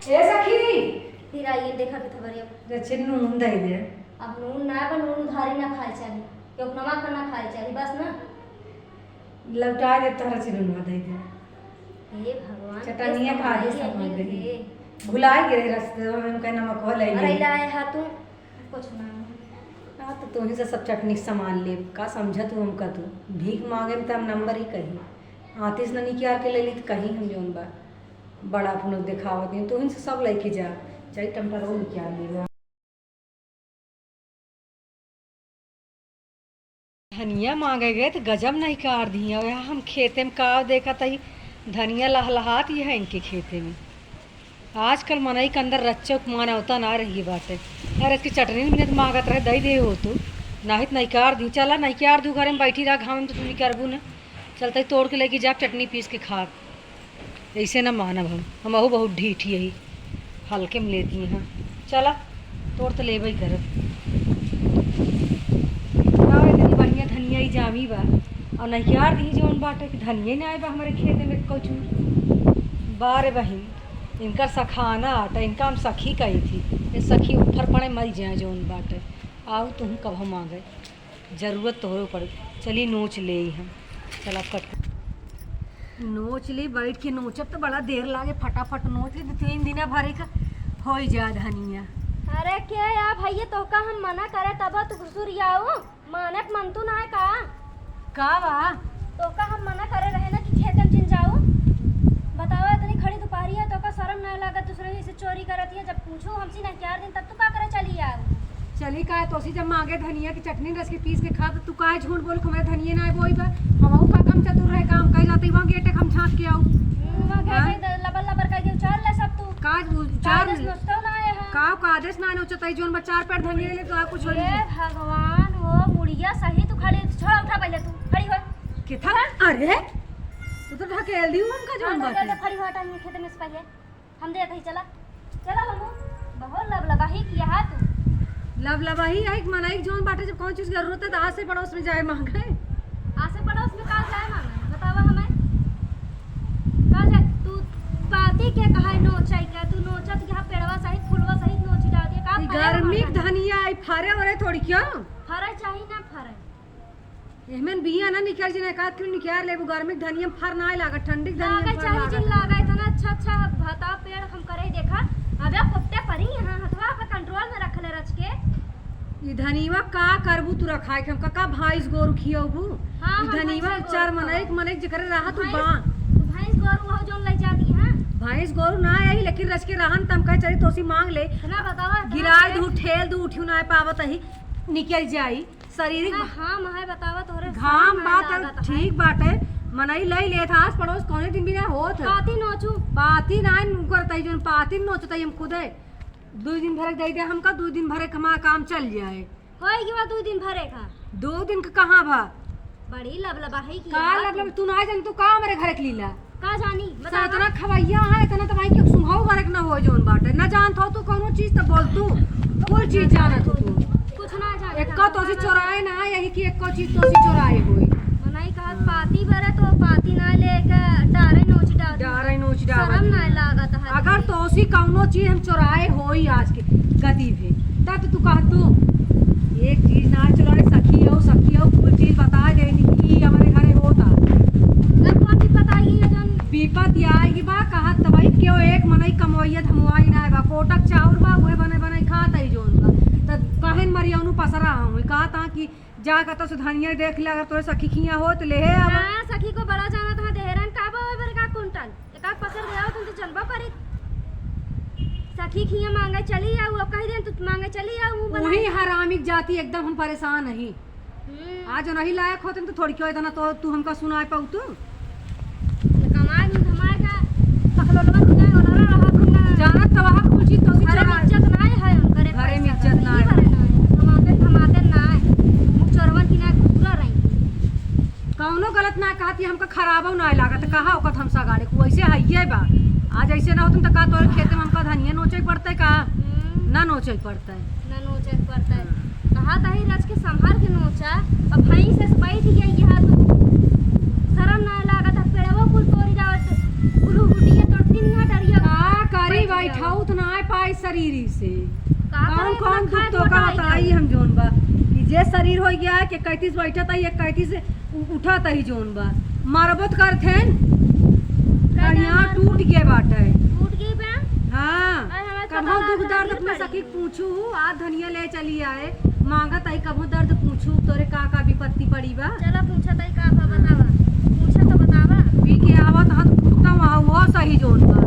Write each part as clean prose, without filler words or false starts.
ఏ సఖీ तेरा ये देखा के खबर చిన్ను ఉందా ఇది अब नून ना पर नून उधारी ना खाए चाहिए क्योंकि नमक ना खाए चाहिए बस ना लौटा दे तारा चिन्नु ఉందా ఇది हे भगवान चटनिया खा दे समझ गई भुला गए रास्ते में हम कहना नमक वाला ही अरे लाए हा तू कुछ ना हाँ तो तू ही से सब चटनी सामान ले का समझा तू हमका तू भीख मांगे में तब नंबर ही कही आतिश न निकाल के ले ली तो कहीं हम जोन बा बड़ा अपन दिखावत नहीं तू ही से सब लेके जा चाहे टमाटर वो निकाल ले धनिया मांगे गए तो गजब नहीं काट दिया हम खेते में का देखा तही धनिया लहलहात ही है इनके खेते में आजकल मनई के अंदर रच्चे माना होता ना रही बात है यार इसकी चटनी भी नहीं मांगत रहे दही दे हो तो नहीं तो नैकार दी चला नैकार दू घर में बैठी रहा घाम में तो तुम करबू न चलते तोड़ के लेके जा चटनी पीस के खा ऐसे ना मानब हम अहू बहुत ढीठ यही हल्के में लेती हैं चला तोड़ तो लेबै कर बढ़िया धनिया ही जामी बा और नैकार दी जौन बाटे कि धनिया नहीं आए बा हमारे खेते में कचू बारे बहिन इनका सखाना आटा इनका हम सखी कही थी ये सखी ऊपर पड़े मर जाए जौन बाटे आओ तुम कब हम आ गए जरूरत तो हो पड़े चलिए नोच ले हम चला कट नोच ली बैठ के नोचब तो बड़ा देर लागे फटाफट नोच ली 3 दिन भरे का हो जा धनिया अरे क्या यार भैया तो का हम मना करे तब तू घुसुरियाओ मानक मन तू ना है का बा तो का हम मना करे रहे ना कि खेत में चिन जाओ बताओ इतनी खड़ी दुपहरी है तो का शर्म ना लगा दूसरे से चोरी करती है जब पूछो हमसे ना 4 दिन तब तू का करे चली आओ चली का तो सी जब मांगे धनिया की चटनी रस के पीस के खा तो तू का झूठ बोल हमारे धनिया ना है वही बा हम का कम चतुर रहे काम कह जाते वहां गेटे हम छांट के आओ लबर लबर का के उचार ले सब तू का उचार नस्तो ना है का आदेश ना नोचताई जोन बा 4 पैर धनिया ले तो आ कुछ हे भगवान वो मुड़िया सही तू खड़ी छोड़ा उठा पहले तू खड़ी हो किथा अरे तू तो ढकेल दी उनका जोन बात खड़ी हो टाइम खेत में से पहले हम दे कहीं चला चला हम बहुत लबलबाही किया है तू लबलबाही है मनाई जोन बाटे जब कौन चीज की जरूरत है तो आज से पड़ोस में जाए मांगे आज से पड़ोस में कहाँ जाए मांगे बतावा हमें कहाँ जाए तू बाती के कहा नोचाई का तू नोचत यहाँ पेड़वा सहित फूलवा सहित नोची डाल दिया का गर्मी धनिया आई फारे हो रहे थोड़ी क्यों फरे चाहिए ना फरे एहमन बिया ना निकाल जने का क्यों निकाल ले वो गर्मी धनिया फर ना लागत ठंडी धनिया लागा चाहिए जिन लागा इतना अच्छा भाता पेड़ हम करे देखा अबे कुत्ते परी यहाँ हथवा पे कंट्रोल में रख ले रच के ई धनीवा का करबू तू रखाए हम का भैंस गोरु खियबू हां ई धनीवा चार मनई जकरे रहा तू बा भैंस गोरु हो जोन ले जाती हां भैंस गोरु ना आई लेकिन रच के रहन तम कह चली तोसी मांग ले ना बतावा गिराय दू ठेल दू उठियो ना पावत ही निकल जाई शरीर हां महे बतावा तोरे घाम बात ठीक बाटे मनई लई लेत आस पड़ोस कोने दिन भी ना होत पाती नोचू पाती ना करतई जोन पाती नोचतई हम खुदे 2 दिन भरे दे दे हमका 2 दिन भरे कमा काम चल जाए होई कि बा 2 दिन भरे का 2 दिन का कहां बा बड़ी लबलबाही की का लब तू ना जान तू का हमरे घर के लीला का जानी बता इतना खवैया है इतना तो भाई के सुहाव भरे के ना हो जोन बाटे ना जानत हो तू कोनो चीज तो बोल तू कोई चीज जानत हो तू कुछ ना जाने एक्का तोसी चोराए ना यही की एक्को चीज तोसी चोराए होई मनाई कहा पाती भरे तो पाती ना लेके डारे नोच डाल शर्म ना लागत है अगर तोसी कौनो चीज हम चोराए होई आज के गति पे तब तू कह तू एक चीज ना चलोरे सखी हो कुछ चीज बता देनी कि हमारे घरे होता अब कौन सी बताई है जन विपत आएगी बा कहा तबई क्यों एक मनई कमोइयत हमवाई ना बा कोटक चाउर बा उहे बने खातई जोन बा त कहन मरियौनु पसरा हूं कहा ता कि जा का तो धनिया देख ले अगर तोरे सखी खिया हो तो ले अब हां सखी को बड़ा जाना था देहरन का बराबर का कुंटल का पसर गया तुम तो जनबा परी सखी खिया मांगे चली आऊ अब कह दे तू मांगे चली आऊ वही हरामिक जाति एकदम हम परेशान नहीं आज नहीं लायक होते तो थोड़ी क्यों इतना तो तू हमका सुनाए पाऊ तू कमाए में धमाए का पखलोलवा दिया और रहा खुना जानत तवा कुछ चीज तो घरे में इज्जत ना है हम करे घरे में इज्जत ना है धमाते ना है मुख चोरवन की ना पूरा रही कौनो गलत ना कहती हमका खराबो ना लागत कहा ओकत हम सगाड़े को ऐसे हइये बा आज ऐसे ना होतन त का तोर खेत में हमका धनिया नोचे पड़ते का ना नोचे पड़ते कहा तही रच के संभाल के नोचा अब भई से बैठ गई यहाँ तू शर्म ना लागत पेड़वा कुल तोड़ी जावत गुलू गुटिया तोड़ती ना डरिया का करी बा बैठाऊ तो ना पाई शरीर से का कौन करे कौन इतना दुख तो का खाए बताई हम जोन बा कि जे शरीर हो गया है कि 31 बैठत है 31 उठत है जोन बा मरबत करथेन कहिया टूट गए बाटे टूट गई बे हाँ अरे हमें तो कभो दवा दुख दर्द खरीदनी अपने पड़ी। सखी पूछू आ धनिया ले चली आए मांगत आई कभो दर्द पूछू तोरे का विपत्ति पड़ी बा चलो पूछा तई का बा बतावा पूछा तो बतावा पी के आवत हाथ कुत्ता वहाँ वो सही जोन बा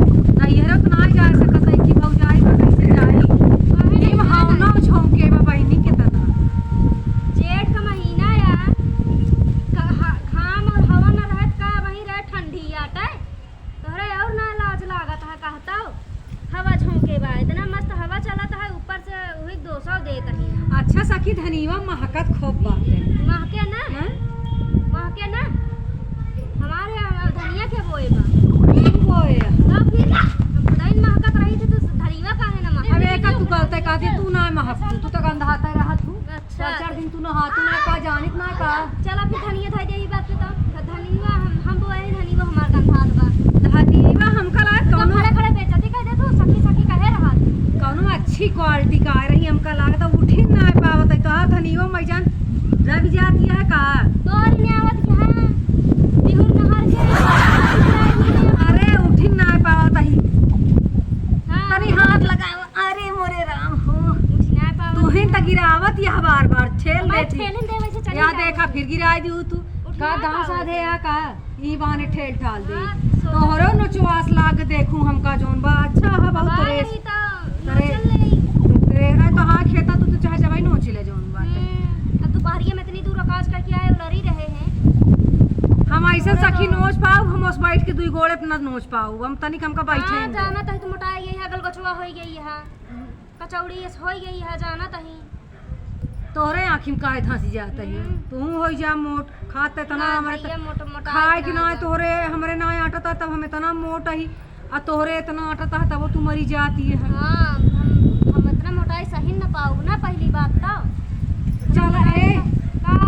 नहीं है तो ना जा सकत है कि भौजाई बा कैसे जाई नीम हावना छौके बा बहिनी के तना जेठ का महीना या घाम और हवा न रहत का वही रहे ठंडी आटे तोहरे और ना लाज लागत है कहता हवा झोंके बा इतना मस्त हवा चलत है ऊपर से वही 200 देत है अच्छा सखी धनीवा महकत खूब बाटे महके ना हैं महके ना हमारे धनिया के बोए बा ओए तब फिर खुदाई महकत रही थी तो धनिया काहे ना महक अबे का तू गलते कहती तू ना महक तू तो गंधाता रहत तू अच्छा 4 दिन तू नहातू ना का जानित ना का चल फिर धनिया था यही बात पे तो धनिया हम बोए धनिया हमार गंधात बा धनीवा हमका लायक तो कौनो खड़े खड़े बेचती कह दे तू सखी सखी कहे रहत कौनो अच्छी क्वालिटी का आ रही हमका लागत उठी ना पावत है तो आ धनीवा मैजान रह जाती है का तोर ने आवत के हां बिहुर नहर के अरे उठी ना पावत है हां तनी हाथ लगाओ अरे मोरे राम हो उठना पावा तू ही त गिरावत या बार बार छेल मैं देती ठेलन देवे से चली या जा। देखा फिर गिराई दियो तू उठना का दांत पावत। साधे या का ई बाने ठेल ठाल दे हाँ, सो- तोहरो नचवास लाग देखूं हमका जोन बा अच्छा है बहुत हवा रेस रही तो अरे। चल ले तेरा तो हाँ खेता तू तो चाहे जवाई नोच ले जोन बाटे अब दोपहरिया में इतनी दूर आकाश करके आए लड़ी रहे हैं हम ऐसे सखी नोच पाऊ हम उस बैठ के दुई गोड़े अपना नोच पाऊ हम तनिक हमका बैठे हाँ, जाना तही तो मोटा गई है गलगछुआ हो गई है कचौड़ी हो गई है जाना तही तोरे आँखी में काहे धंसी जाता है तू हो जा मोट खाते तना हमारे भैया मोटा मोटा खाए कि ना तोहरे हमरे ना आटता तब हमें इतना मोट ही आ तोहरे इतना आटता है तब वो तू मरी जाती है हाँ हम इतना मोटाई सही न पाऊ ना पहली बात तो चल ए का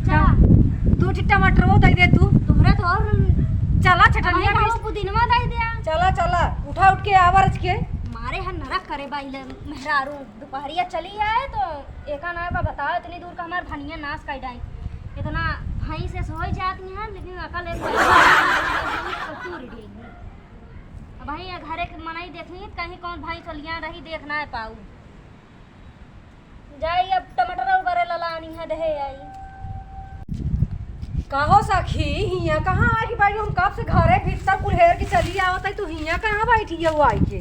चला दो टमाटर वो दे दे तू तोहरे तो और चला चटनिया भाई पीस पुदीनवा दे दिया चला चला उठा उठ के आवाज के मारे हन नरक करे बाई मेहरारू दोपहरिया चली आए तो एका ना बा बताओ इतनी दूर का हमार भनिया नाश कर डाई इतना भाई से सोई जाती हैं लेकिन अकल एक कसूर दी अब भाई घरे के मनाई देखनी कहीं कौन भाई चलिया रही देखना है पाऊ जाई अब टमाटर उगरे ललानी है दहे आई कहो सखी हिया कहाँ आई कि भाई हम कब से घरे भीतर कुल्हेर के चली आवत है तू हिया कहाँ बैठी है वो आई के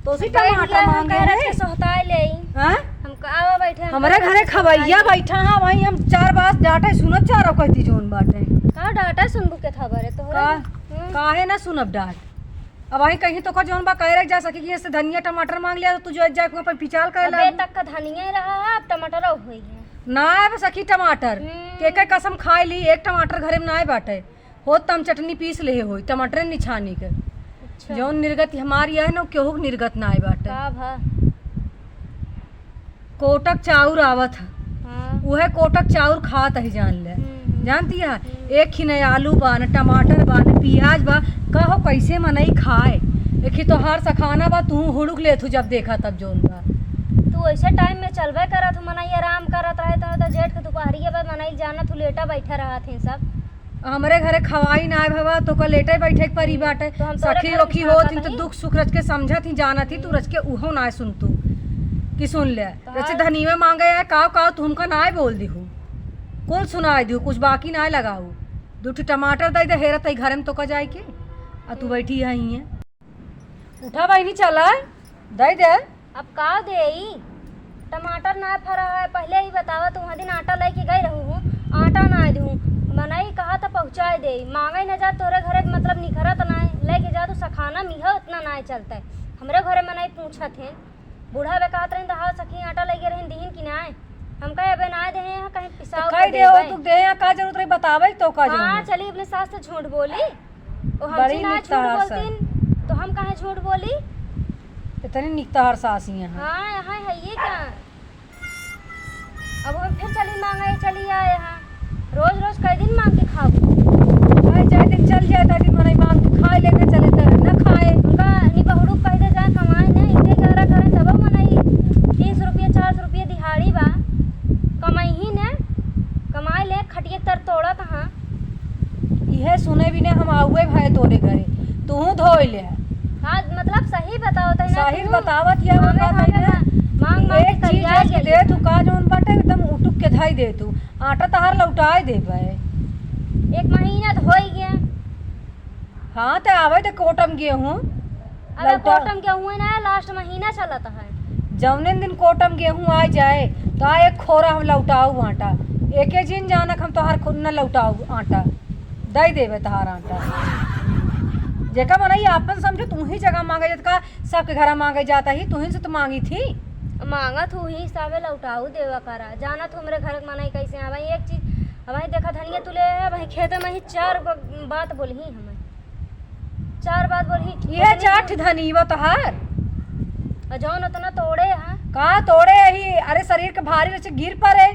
तो उसी टमाटर मांगे रे सोहताए ले हां हम आवा बैठे हमारे घरे खवैया बैठा हां वही हम 4 बात डाटा सुनत चारो कहती जोन बाटे का डाटा सुनबू के था बरे तो का काहे ना सुनब डाट अब वही कहीं तो का जोन बा कह रख जा सके कि ऐसे धनिया टमाटर मांग लिया तो तू जो जाके अपन पिचाल कर ला अबे तक का धनिया ही रहा है अब टमाटर अब हुई है ना है सखी टमाटर के कसम खाई ली एक टमाटर घरे में ना बाटे हो तम चटनी पीस ले होई टमाटर निछानी के अच्छा जौन निर्गत हमारी है ना केहू के निर्गत ना बाटे का भा कोटक चाउर आवत है हां उहे कोटक चाउर खात है जान ले हम्म। जानती है एक खिने आलू बा न टमाटर बा न प्याज बा कहो कैसे मनई खाए देखी तो हर सखाना बा तू हुड़ुक ले तू जब देखा तब जोन बा तू ऐसे टाइम में चलबे करत हो मनाई आराम करत रहे तो जेठ के दोपहरिया बाद मनाई जाना तू लेटा बैठा रहा थे सब हमरे घरे खवाई ना भवा तो का लेटे बैठे के परी बाटे तो हम तोरे सखी घर रोखी बिठावत होत तो हई। दुख सुख रच के समझत ही जानत ही तू रच के उहो ना सुन तू कि सुन ले जैसे धनीवे मांगे है काव काव तू हमका ना बोल दिहू कुल सुनाई दिहू कुछ बाकी ना लगाऊ दूठी टमाटर दे दे हेरत है घर में तो का जाए के आ तू बैठी है ही उठा बहनी चला दे दे अब का देई टमाटर ना फरा है पहले ही बतावा तू वहाँ दिन आटा लेके गई रहूँ आटा ना दूँ मनाई कहा था पहुँचाए दे मांगे न जा तोरे घरे मतलब निखरत ना लेके जा तू सखाना मीहा उतना ना चलता है हमरे घरे मनाई पूछत है बूढ़ा बे कहत रही हाँ सखी आटा लेके रही दीन कि ना हम कहे अबे ना दे हैं कहीं पिसाओ कह दे हो तू दे या का जरूरत रही बतावे तो का हाँ जरूरत चली अपने सास से झूठ बोली वो बड़ी हमसे ना झूठ निकतार सा। बोलती तो हम कहे झूठ बोली इतनी निकता हर सासी है हाँ यहाँ है ये क्या अब हम फिर चली मांगे चली आए यहाँ रोज रोज कई दिन मांग के खाओ भाई जाए दिन चल जाए ताकि मनाई मांग के खाए लेके चले तो न खाए उनका निबहुड़ू कह दे जाए कमाए ने कोइले है? हाँ मतलब सही बताओ तही ना सही तू। बतावत या मांगे बात खाके है मांग मांग एक के चीज तैयार के दे तू का जोन बाटे एकदम उटुक के धाई दे तू। आटा तहार लौटाए दे बे। एक महीना तो हो ही गया। हाँ तो आवे तो कोटम गेहूं अबे लौटा कॉटन के हुए ना लास्ट महीना चलता है। जौने दिन कोटम गेहूं आ जाए तो आ एक खोरा हम लौटाऊ आटा। एके दिन जानक हम तोहार खुद न लौटाऊ आटा दे देवे तहार आटा। जेका मनई आपन समझो तू ही जगह मांगे जत का सबके घर मांगे जाता ही तू ही से तो मांगी थी। मांगा तू ही हिसाबे लौटाऊ देवा करा जाना तू हमरे घर मनाई कैसे आ भाई एक चीज भाई देखा धनिया तुले है भाई खेते में ही बात बोलही हमें 4 बात बोलही ये चाट धनी वो तहार और जौन उतना तोड़े है का तोड़े ही। अरे शरीर के भारी रचे गिर पड़े।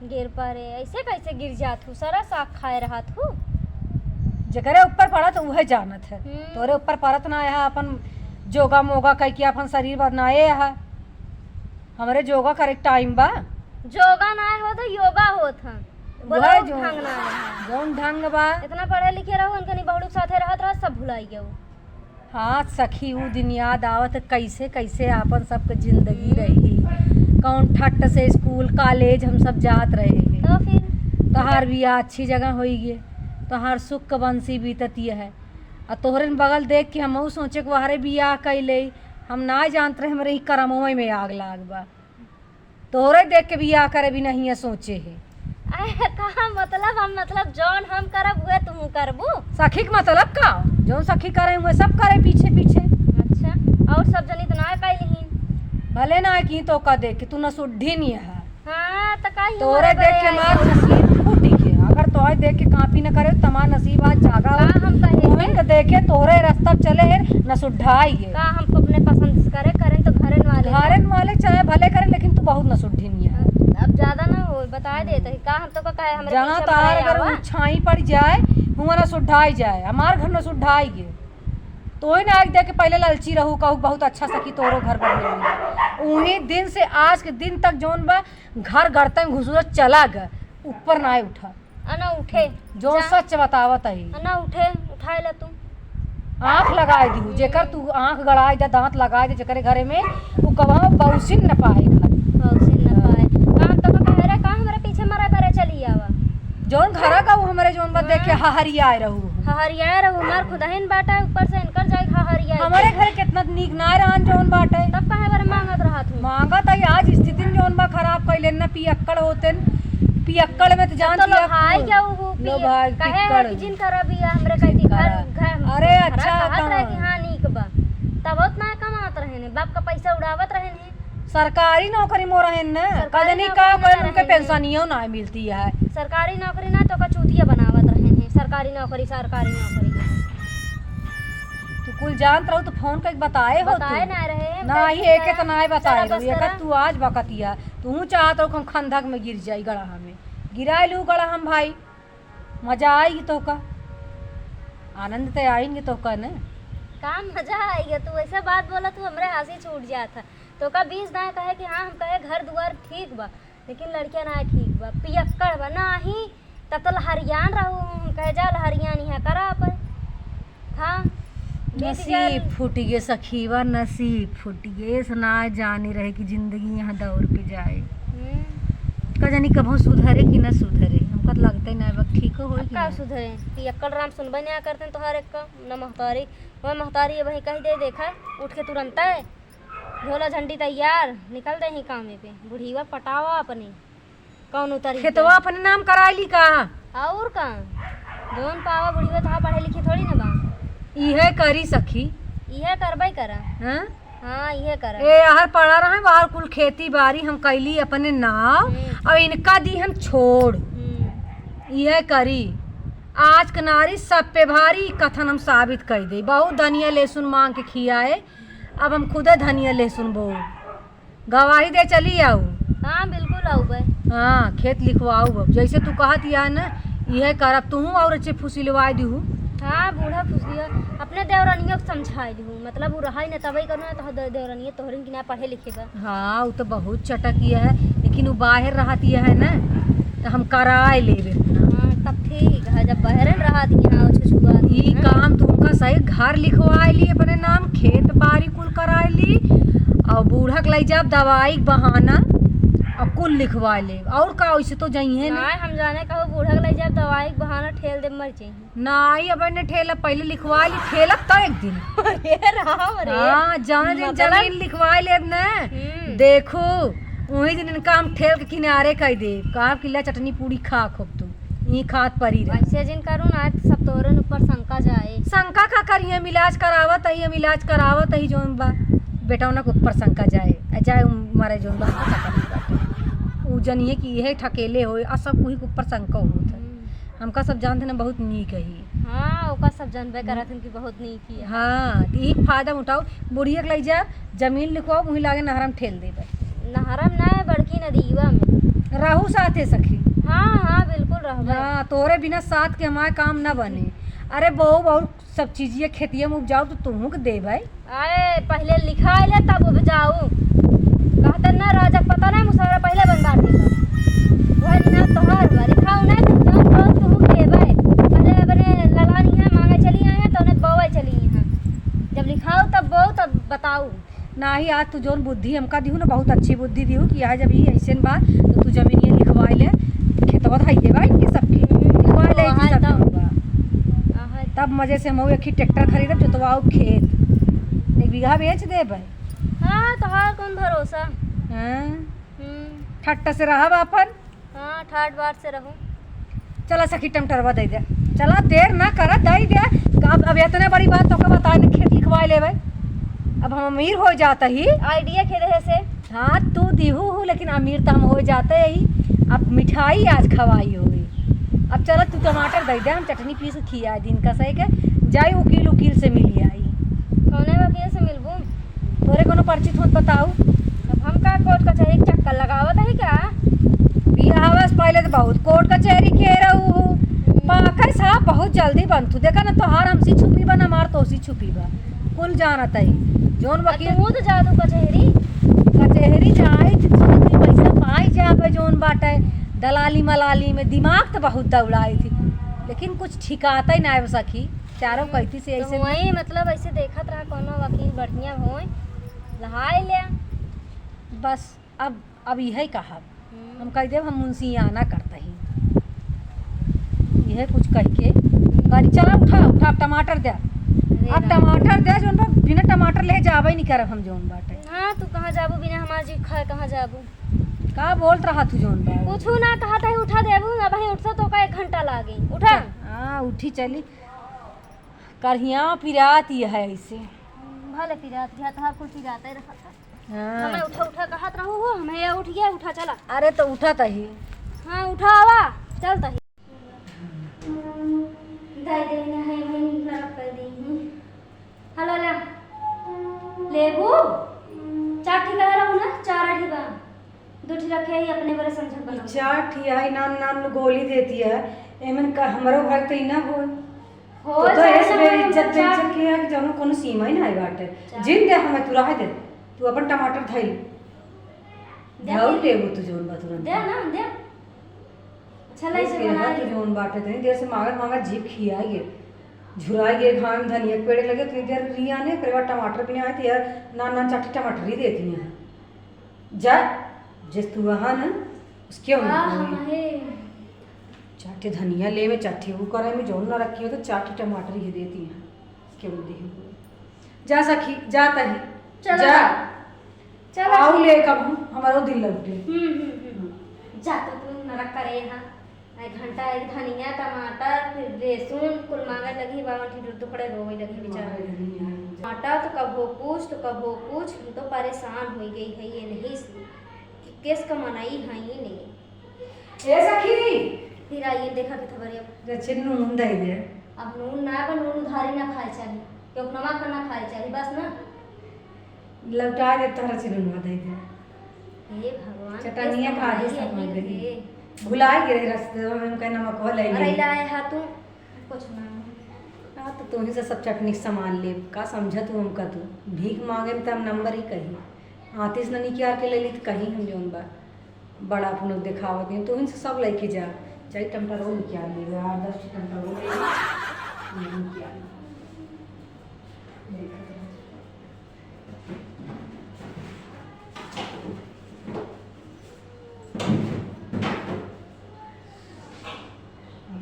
गिर पड़े ऐसे कैसे गिर जात हूँ सारा साग खाए रहा हूँ। जकरे ऊपर पड़त उहे जानत है। तोरे ऊपर पड़त ना है अपन जोगा मोगा कह के अपन शरीर बनाए है। हमरे जोगा करे टाइम बा। जोगा ना हो तो योगा होत है बोला वह ढंग ना है। जौन ढंग बा। इतना पढ़े लिखे रहो उनके बहुड़ू साथे रहत रहा सब भुलाई गयो। हाँ सखी ऊ दिन याद आवत कैसे कैसे आपन सबके जिंदगी रही। कौन ठट्ट से स्कूल कॉलेज हम सब जात रहे हैं। तो फिर तहार बियाह अच्छी जगह होई गे। तहार सुख क बंसी बीतती है। और तोहरे बगल देख के हम सोचे कि वहारे बियाह कैले हम ना जानते रहे हमारे ही करमों में आग लाग बा। तोहरे देख के बियाह करे भी नहीं है सोचे है। कहा मतलब हम मतलब जौन हम करब हुए तुम करबू। सखी के मतलब का जो सखी करे हुए सब करे पीछे पीछे। अच्छा और सब जनी तो ना कैलही भले ना की तो का देख के तू न सुढ़ी नहीं है। हाँ तो काहे तोरे देख के मार नसीब फूटी के। अगर तोय देख के कापी न करे तमार नसीब आज जागा हो। का हम कहे तोहन के देखे तोहरे रास्ता चले है न सुढ़ाई है। का हमको अपने पसंद से करे करें तो घरन वाले घरन वाले चाहे भले करे लेकिन तू बहुत न सुढ़ी नहीं है। अब ज्यादा ना हो बता देते का हम तो का कहे हमरे जहाँ पीछे तार मराई अगर आवा। छाई पड़ जाए हुआ न सुढ़ाई जाए। हमार घर न सुढ़ाई गे तो ही ना आज देख के पहले ललची रहू कहू बहुत अच्छा सखी तोरो घर बन गई। उन्हीं दिन से आज के दिन तक जौन बा घर गड़ते घुसूरत चला गए ऊपर ना उठा। अना उठे जो सच बतावत है अना उठे उठाए ला तू आँख लगाए दी जेकर तू आँख गड़ाए दे दांत लगाए दे जेकर घरे में वो कभी बौसिन न पाए घर बौसिन न पाए। का हम तो का कहे रे का हमरे पीछे मरे बरे चली आवा। जौन घर का वो हमारे जौन बा देख के हहरियाए रहू। हरिया रहू मार खुदाहिन बाटा ऊपर से इनकर जाए हरिया हमारे घर कितना नीक ना रहन जौन बाटे तब कहे बारे मांगत रहा तू। मांगत है आज स्थिति में जौन बा खराब कैले न पियक्कड़ होते पियक्कड़ में तो जान तो लो भाई क्या वो लो भाई कहे है पिक्कड़ कि जिन करा भी हमरे कहती घर अरे अच्छा कहत रहे कि कहाँ? हां नीक बा तब उतना कमात रहे ने बाप का पैसा उड़ावत रहे ने। सरकारी नौकरी मोर है न सरकारी कजनी नौकरी का में कोई उनके रहेंगे। पेंशनियों ना मिलती है। सरकारी नौकरी ना तो का चूतिया बनावत रहे ने सरकारी नौकरी तू कुल जानत रहू तो फोन करके बताए हो बताए ना रहे ना ही एक तो ना बताए चला रहू बस एक करा। तू आज बकतिया तू चाहत हो हम खंधक में गिर जाई गड़ा में गिरा लू गड़ा हम भाई मजा आएगी तो का आनंद तो आएंगे तो का न काम मजा आएगा तू ऐसा बात बोला तू हमरे हंसी छूट जाता तो का 20 ना कहे कि हाँ हम कहे घर दुआर ठीक बा लेकिन लड़कियां ना ठीक बा पियक्कड़ बा ना ही तब तो लहरियान रहू हम कहे जा लहरियान ही है करा पर हाँ नसीब फूट गए सखीवा नसीब फूट गए सुना जानी रहे कि जिंदगी यहाँ दौड़ पे जाए का जानी कभो सुधरे कि न सुधरे हमका तो लगता है ना वक्त ठीक हो कि का ना। सुधरे पियक्कड़ राम सुनबे नहीं करते तो हर एक का न महतारी वह महतारी वही कही दे देखा उठ के तुरंत है झोला झंडी तैयार निकल दे ही काम पे बुढ़ीवा पटावा अपने कौन उतरी खेतवा अपने नाम करा ली का और का जोन पावा बुढ़ीवा तो पढ़े लिखी थोड़ी ना बा इहे करी सखी इहे करबे करा हैं? हाँ इहे करा ए हर पड़ा रहे बाहर कुल खेती बाड़ी हम कैली अपने नाव और इनका दी हम छोड़ यह करी आज के नारी सब पे भारी कथन हम साबित कर दे बहुत धनिया लहसुन मांग के खियाए अब हम खुदे धनिया लहसुन बो गवाही दे चली आऊ हाँ बिल्कुल आऊ बे हाँ खेत लिखवाऊ अब जैसे तू कहत या न यह करब तू और अच्छे फुसिलवा दीहू हाँ बूढ़ा फुसलिया अपने देवरानियों को समझाई दूँ मतलब वो रहा ही न तभी करना तो देवरानिया तोहरिन की ना पढ़े लिखे बा हाँ वो तो बहुत चटकिया है लेकिन वो बाहर रहती है ना तो हम कराए लेबे हाँ तब ठीक है जब बहरन रहा थी हाँ छुआ ई काम तुमका सही घर लिखवाए ली अपने नाम, खेत बाड़ी कुल कराए ली, और बूढ़क लई जाब दवाई बहाना और कुल लिखवा ले। और का वैसे तो जाइए ना नहीं हम जाने कहो बूढ़ा के लग जाए दवाई के बहाना ठेल दे मर चाहिए। नहीं अब ने ठेला पहले लिखवा ली, ठेलक तो एक दिन अरे राम रे। हाँ जौन दिन मतलब- जमीन लिखवा लेब न देखो वही दिन इनका हम ठेल के किनारे कह दे का किला चटनी पूरी खा खूब तुम ई खात परी रह। ऐसे जिन करूँ ना तो सब तोरन ऊपर शंका जाए। शंका का करिए, हम इलाज करावत ही, हम इलाज करावत ही जोन बा बेटा के ऊपर शंका जाए जाए मारे जोन बा उ जनिए कि यह ठकेले हो आ सब वही के ऊपर शंका होत है। हमका सब जानते ना बहुत नीक ही। हाँ ओका सब जानबे करत हन कि बहुत नीक ही है। हाँ तो यही फायदा उठाओ, बुढ़िया के लग जा जमीन लिखवाओ वही लागे नहरम ठेल देबे। नहरम ना है बड़की नदीवा में रहू साथे सखी। हाँ हाँ बिल्कुल रहबे। हाँ तोरे बिना साथ के हमारे काम ना बने। अरे बहू बहुत सब चीज़ें खेतिया में उपजाओ तो तुमू के दे भाई। अरे पहले लिखा ले तब उपजाऊ कहते ना राजा पता नहीं मुसारा पहले बनवार दी वह ना तोहार हुआ लिखाऊ ना तो जौन बहुत तुम देबे पहले अपने ललानी है मांगे चली आए हैं तो उन्हें बोवे चली हैं जब लिखाऊ तब बहु तब बताऊ। ना ही आज तू जोन बुद्धि हमका दिहू ना बहुत अच्छी बुद्धि दिहू कि आज जब ये ऐसे बात तो तू जमीन ये लिखवा ले खेतवा धाइए भाई इनके सबके लिखवा ले हाँ, सब तब। बा। हाँ, तब मजे से हम एक ही ट्रैक्टर खरीदब जोतवाओ खेत 1 बीघा बेच दे भाई। हाँ तोहार कौन भरोसा। हाँ हम्म, ठट्टा से रहब अपन। हाँ ठाट बाट से रहूं। चला सखी टमटरवा दे दे, चला देर ना कर दे दे। अब इतने बड़ी बात तो बताए ना खेत लिखवा ले भाई, अब हम अमीर हो जाता ही। आइडिया खेदे से हाँ तू दीहू हो लेकिन अमीर तो हम हो जाते ही। अब मिठाई आज खवाई हुई। अब चलो तू टमाटर दे दे, हम चटनी पीस के खिया दिन का सही के जाई वकील उकील से मिली आई। कौने वकील से मिलबू। तोरे कोनो परिचित हो बताऊ। अब हम का कोर्ट कचहरी के चक्कर लगावत है क्या। बियाहवा से पहले तो बहुत कोर्ट कचहरी के रहू पाकर साहब बहुत जल्दी बन तू देखा ना तोहार हमसी छुपी बा ना मार तोसी छुपी बा कुल जानत है जोन वकील तू तो जादू कचहरी कचहरी जाए तो पैसा पाई जाबे जोन बाटे दलाली मलाली में दिमाग तो बहुत दौड़ाई थी लेकिन कुछ ठिकाता ही ना है सखी। चारों कहती से ऐसे वही मतलब ऐसे देखत रहा कोनो वकील बढ़िया होए लहाई ले बस। अब यही कहा हम कह देव हम मुंशियाना करते ही यह कुछ कह के गाड़ी चला उठा उठा अब टमाटर दे। अब टमाटर दे जोन बा बिना टमाटर ले जाबे नहीं करब हम जोन बाटे। हाँ तू कहाँ जाबू बिना हमार जी खाए कहाँ जाबू। का बोल रहा तू जोन बा कुछ ना कहा था उठा देबू ना भाई उठता तो का 1 घंटा लागी उठा। हाँ उठी चली करहिया पिरात ये है ऐसे। भले पिरात गया तो हर कुछ पिराते रहा था। हाँ हमें उठा उठा कहत रहू हो हमें ये उठ गया उठा चला। अरे तो उठा तही। हाँ उठा आवा चल तही दाई देना है वही खराब कर दी। हेलो ले लेबू चार ठीक है रहू ना 4 आठी बा 2 ठीक रखे ही अपने बड़े समझ बना। चार ठियाई नान नान गोली देती है एमन का हमरो भाई तो इना हो तो ऐसे मेरी इज्जत बेइज्जत के है कि जनो कोनो सीमा ही नहीं बाटे। जिन दे हमें तू रह दे तू अपन टमाटर धइल धौ लेबू तू जोन बा तुरंत दे ना दे चला इसे बना तू जोन बाटे तनी देर से मांगत मांगत जीभ खियाइए झुराइए घाम धनिया के पेड़ लगे तो देर रिया ने फिर टमाटर भी नहीं आए थे यार नान नान चाटी टमाटर ही देती हैं जा जिस तू वहाँ ना उसके हमारे चाटे धनिया ले में चाटी वो करे में जोन ना रखी हो तो चाटी टमाटर ही देती हैं क्यों दी जा सखी जाता ही चलो जा चलो आओ ले कब हमारा दिल लगे जा तो तू नरक करे यहाँ 1 घंटा 1 धनिया टमाटर फिर लहसुन कुल मांगे लगी बावन टुकड़े रोवे लगी बेचारा टमाटर तो कब हो कुछ हम तो परेशान हो गई है ये नहीं कि केस कमाई है ही नहीं। ए सखी फिर आइए देखा के खबर अब रचे नून दे दे अब नून ना पर नून उधारी ना खाए चाहिए क्योंकि नमक ना खाए चाहिए बस ना लौटा दे तोरा से नून दे दे हे भगवान चटनिया केस खा दे कमाई सब है गली ये। भुला गिरे रास्ते में हम कहना नमक वाला अरे ले लाए हा तू कुछ ना हाँ तो तू ही से सब चटनी सामान ले का समझा तू हमका तू भीख मांगे में तो हम नंबर ही कही आतिश ननी क्या के ले ली तो कहीं हम जोन बा बड़ा अपन दिखावत हैं तो ही से सब लेके जा चाहे टमाटर वो क्या ले 8-10 टमाटर वो ले नहीं किया देखा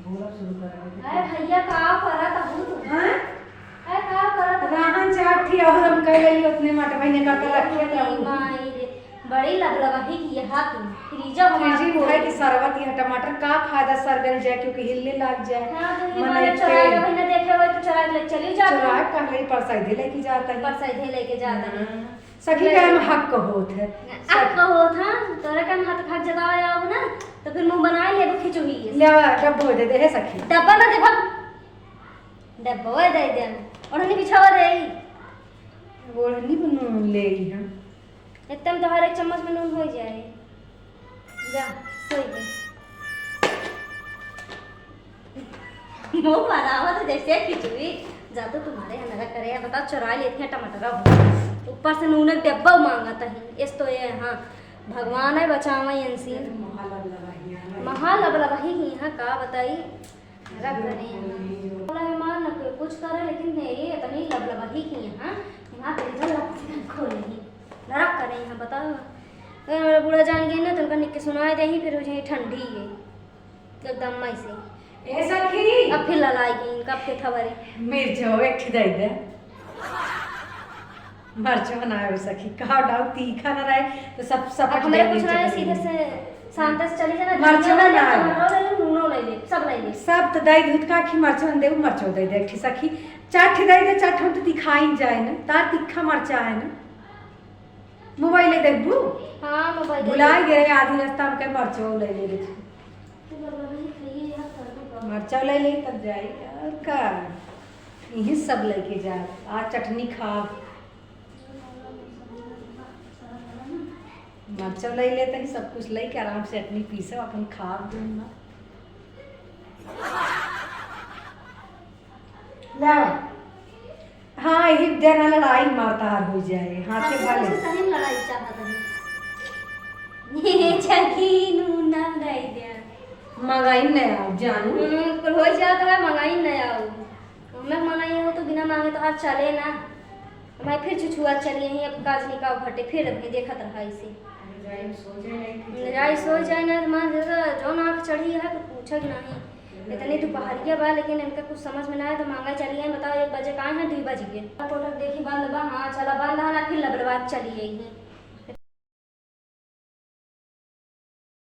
बोला शुरू करेंगे। अरे भैया का करत हूँ तू? हाँ अरे का करत हूँ? राहन चाट थी और हम कह लेली उतने मट महीने का तो रखे अरे माई रे, बड़ी लबलबाही की है तू। फ्रीजर बना फ्रिज में है कि शरबत या टमाटर का फायदा सर गल जाए क्योंकि हिलने लग जाए। हाँ तो ये मन मैंने एक चुराया पे- भाई ने देखे हुए तो चुरा के चली जाता चुराए कह ले परसाई दे लेके जाता है। पर सीधे लेके जाता है। सखी का हम हक होत है। अब कहो था तोरे का हाथ खा जगा आओ ना तो फिर मुंह बनाए ले खिचुही ले डब्बो दे दे है सखी। डब्बा ना दे भग डब्बा दे दे और नहीं बिछावा दे ओढ़नी पर नून ले ही हम। एकदम तो हर एक चम्मच में नून हो जाए। जा सोई दे मुंह बनावा तो जैसे खिचड़ी जा तो तुम्हारे यहाँ लगा करे बता चुरा लेते हैं टमाटर ऊपर से नून एक डब्बा मांगता है इस तो ये हाँ भगवान है बचावा यंसी महा लबलबाही ही यहाँ का बताई रख करें बोला मान न कोई कुछ करे लेकिन ये इतनी लबलबाही की यहाँ यहाँ पे इधर खोलेगी नरक करें यहाँ बताओ अगर मेरा बूढ़ा जान गया ना तो उनका निक्के सुनाए दे ही फिर हो जाए ठंडी है एकदम मई से ए सखी अब फिर ललाएगी इनका अब के खबर है मिर्च हो एक ठि दे दे। मर्च बनाए सखी का डाउ तीखा ना रहे तो सब सब अब हमारे कुछ ना सीधे से शांत से चली जाना मर्च धनिया ले बनाए। टमाटर ले नूनो ले ले सब ले ले सब तो दई दूध का की मर्च दे मर्च दे दे एक ठि सखी चार ठि दे दे चार ठि तो दिखाई जाए ना तार तीखा मर्चा है ना मोबाइल ले देखबू हाँ मोबाइल बुलाए गए आधी रास्ता में के मर्चो ले ले मर्चा ले ले तब जाए और का यही सब लेके जा आज चटनी खा मर्चा ले लेते ही सब कुछ लेके आराम से चटनी पीसो अपन खा दूंगा ला हाँ यही जना लड़ाई मारतार हो जाए हाथे भाले सही लड़ाई चाहता है ये चकी नून ना दे दे मंगाई नहीं आओ जानू कुल हो जाता है मंगाई नहीं आओ मैं मंगाई हो तो बिना मांगे तो आज चले ना मैं फिर छुछुआ चली यहीं अब काज निकाल घटे फिर अभी देखत रहा इसे जाई सो जाए ना मां जो नाक चढ़ी है तो पूछा कि नहीं इतनी दोपहरिया बा लेकिन इनका कुछ समझ में ना आया तो मांगा चली है बताओ 1 बजे कहाँ है 2 बज गए देखी बंद बा हाँ चला बंद है ना फिर लबड़बाद चली गई है